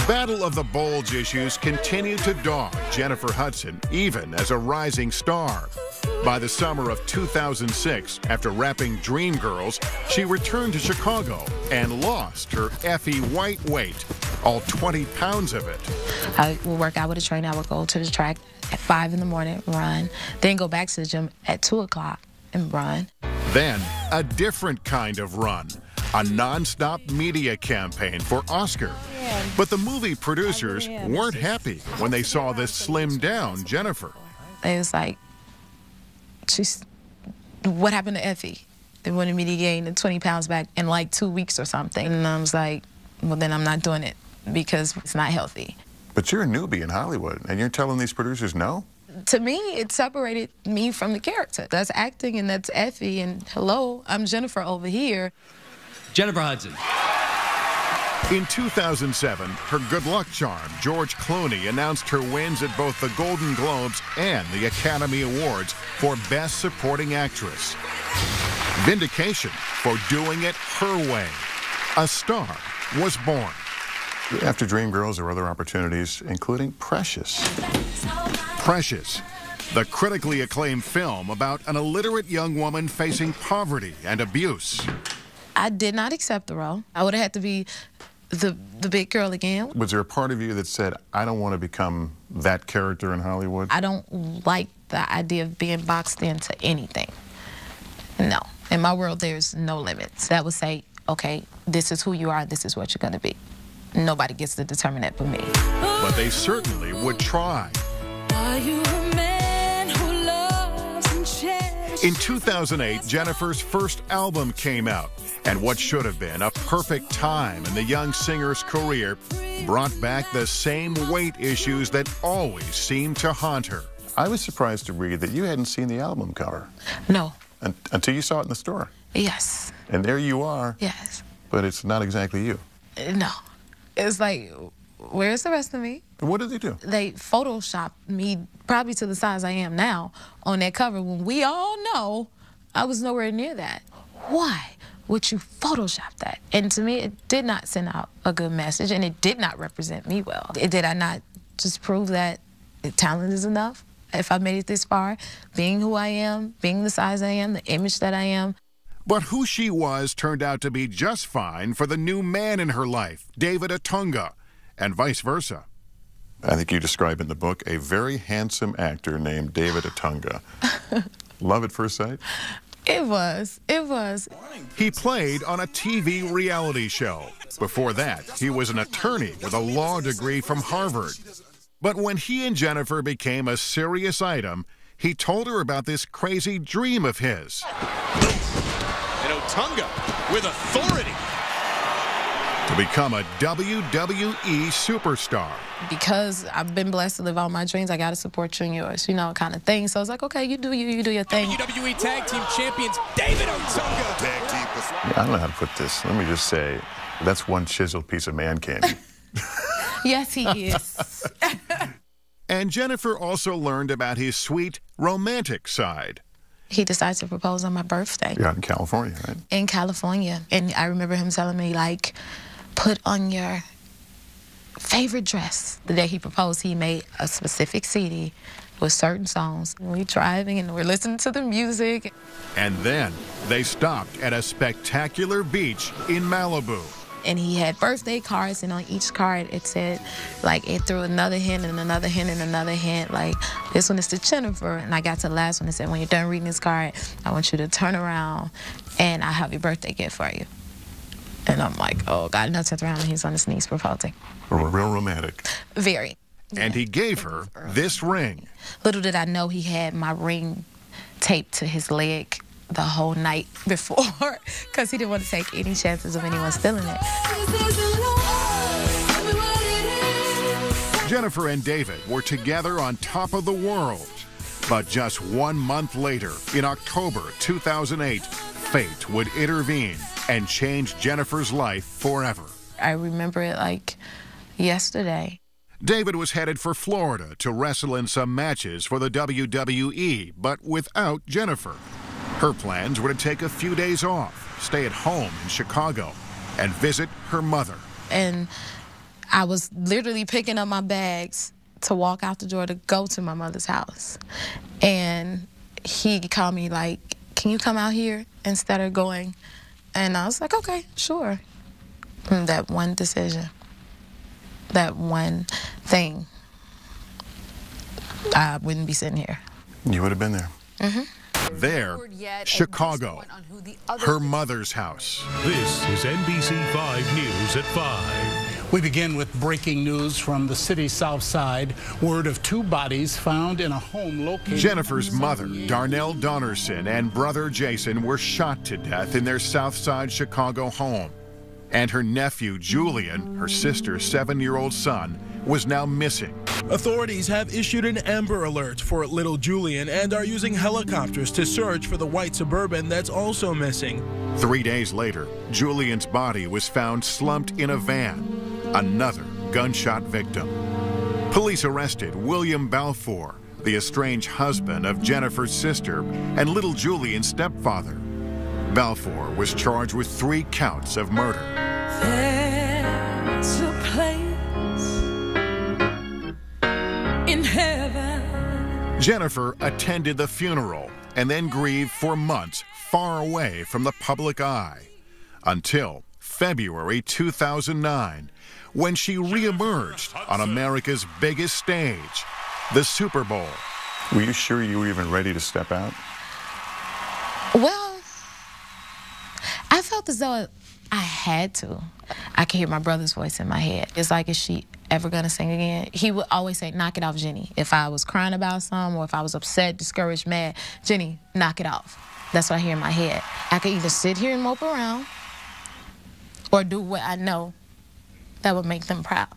Battle of the Bulge issues continue to dog Jennifer Hudson, even as a rising star. By the summer of 2006, after rapping Dreamgirls, she returned to Chicago and lost her Effie White weight, all 20 pounds of it. I would work out with a trainer. I would go to the track at 5 in the morning, run, then go back to the gym at 2 o'clock and run. Then, a different kind of run, a non-stop media campaign for Oscar. But the movie producers weren't happy when they saw this slimmed-down Jennifer. It was like, what happened to Effie? They wanted me to gain the 20 pounds back in like 2 weeks or something. And I was like, well, then I'm not doing it because it's not healthy. But you're a newbie in Hollywood, and you're telling these producers no? To me, it separated me from the character. That's acting, and that's Effie, and hello, I'm Jennifer over here. Jennifer Hudson. In 2007, her good luck charm, George Clooney, announced her wins at both the Golden Globes and the Academy Awards for Best Supporting Actress. Vindication for doing it her way. A star was born. After Dreamgirls, there were other opportunities, including Precious. Precious, the critically acclaimed film about an illiterate young woman facing poverty and abuse. I did not accept the role. I would have had to be the big girl again. Was there a part of you that said, I don't want to become that character in Hollywood? I don't like the idea of being boxed into anything. No. In my world, there's no limits. That would say, okay, this is who you are, this is what you're going to be. Nobody gets to determine that but me. But they certainly would try. Are you a man who loves and cherishes? In 2008, Jennifer's first album came out, and what should have been a perfect time in the young singer's career brought back the same weight issues that always seemed to haunt her. I was surprised to read that you hadn't seen the album cover. No. Until you saw it in the store. Yes. And there you are. Yes. But it's not exactly you. No. It's like, where's the rest of me? What did they do? They photoshopped me probably to the size I am now on that cover when we all know I was nowhere near that. Why would you Photoshop that? And to me, it did not send out a good message, and it did not represent me well. Did I not just prove that talent is enough? If I made it this far, being who I am, being the size I am, the image that I am. But who she was turned out to be just fine for the new man in her life, David Otunga, and vice versa. I think you describe in the book a very handsome actor named David Otunga. Love at first sight? It was. It was. He played on a TV reality show. Before that, he was an attorney with a law degree from Harvard. But when he and Jennifer became a serious item, he told her about this crazy dream of his. And Otunga with authority. To become a WWE superstar. Because I've been blessed to live out my dreams, I got to support you in yours, you know, kind of thing. So I was like, okay, you do you, you do your thing. WWE Tag Team Champions, David Otunga. Tag team. I don't know how to put this. Let me just say, that's one chiseled piece of man candy. Yes, he is. And Jennifer also learned about his sweet, romantic side. He decided to propose on my birthday. You're out in California, right? In California. And I remember him telling me, like, put on your favorite dress. The day he proposed, he made a specific CD with certain songs. We're driving and we're listening to the music. And then they stopped at a spectacular beach in Malibu. And he had birthday cards, and on each card it said, like, it threw another hint and another hint and another hint, like, this one is to Jennifer. And I got to the last one and said, when you're done reading this card, I want you to turn around and I have your birthday gift for you. And I'm like, oh, God. And I turned around and he's on his knees proposing. Real romantic. Very. And he gave her this ring. Little did I know he had my ring taped to his leg the whole night before, because he didn't want to take any chances of anyone stealing it. Jennifer and David were together on top of the world. But just 1 month later, in October 2008, fate would intervene and change Jennifer's life forever. I remember it like yesterday. David was headed for Florida to wrestle in some matches for the WWE, but without Jennifer. Her plans were to take a few days off, stay at home in Chicago, and visit her mother. And I was literally picking up my bags to walk out the door to go to my mother's house. And he called me like, can you come out here instead of going? And I was like, okay, sure. And that one decision, that one thing, I wouldn't be sitting here. You would have been there. Mm-hmm. There, Chicago, her mother's house. This is NBC 5 News at 5. We begin with breaking news from the city's south side. Word of 2 bodies found in a home located... Jennifer's mother, Darnell Donnerson, and brother Jason were shot to death in their south side Chicago home. And her nephew, Julian, her sister's 7-year-old son, was now missing. Authorities have issued an Amber Alert for little Julian and are using helicopters to search for the white Suburban that's also missing. 3 days later, Julian's body was found slumped in a van, another gunshot victim. Police arrested William Balfour, the estranged husband of Jennifer's sister and little Julian's stepfather. Balfour was charged with 3 counts of murder. There's a place in heaven. Jennifer attended the funeral and then grieved for months far away from the public eye until February 2009, when she reemerged on America's biggest stage, the Super Bowl. Were you sure you were even ready to step out? Well, I felt as though I had to. I could hear my brother's voice in my head. It's like, is she ever gonna sing again? He would always say, knock it off, Jenny. If I was crying about something or if I was upset, discouraged, mad, Jenny, knock it off. That's what I hear in my head. I could either sit here and mope around or do what I know that would make them proud.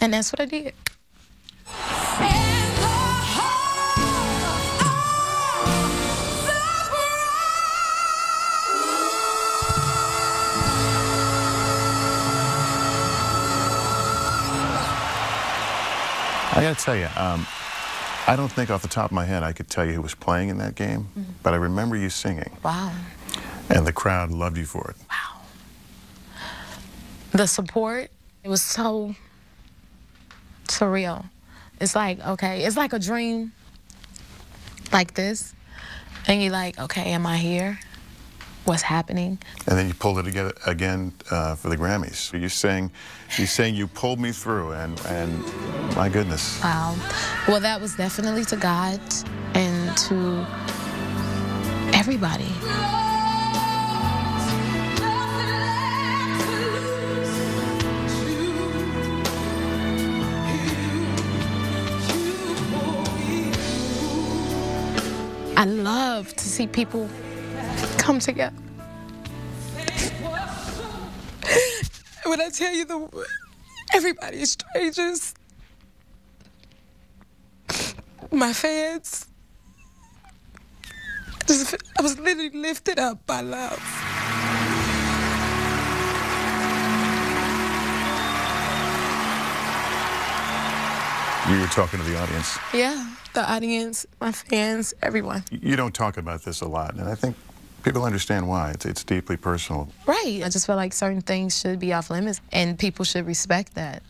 And that's what I did. I got to tell you, I don't think off the top of my head I could tell you who was playing in that game, but I remember you singing. Wow. And the crowd loved you for it. Wow. The support, it was so surreal. It's like, okay, it's like a dream like this. And you're like, okay, am I here? What's happening? And then you pulled it together again for the Grammys. You're saying you pulled me through, and my goodness. Wow. Well, that was definitely to God and to everybody. I love to see people come together. When I tell you everybody is strangers, my fans, I was literally lifted up by love. You were talking to the audience. Yeah, the audience, my fans, everyone. You don't talk about this a lot, and I think people understand why. It's deeply personal. Right. I just feel like certain things should be off limits, and people should respect that.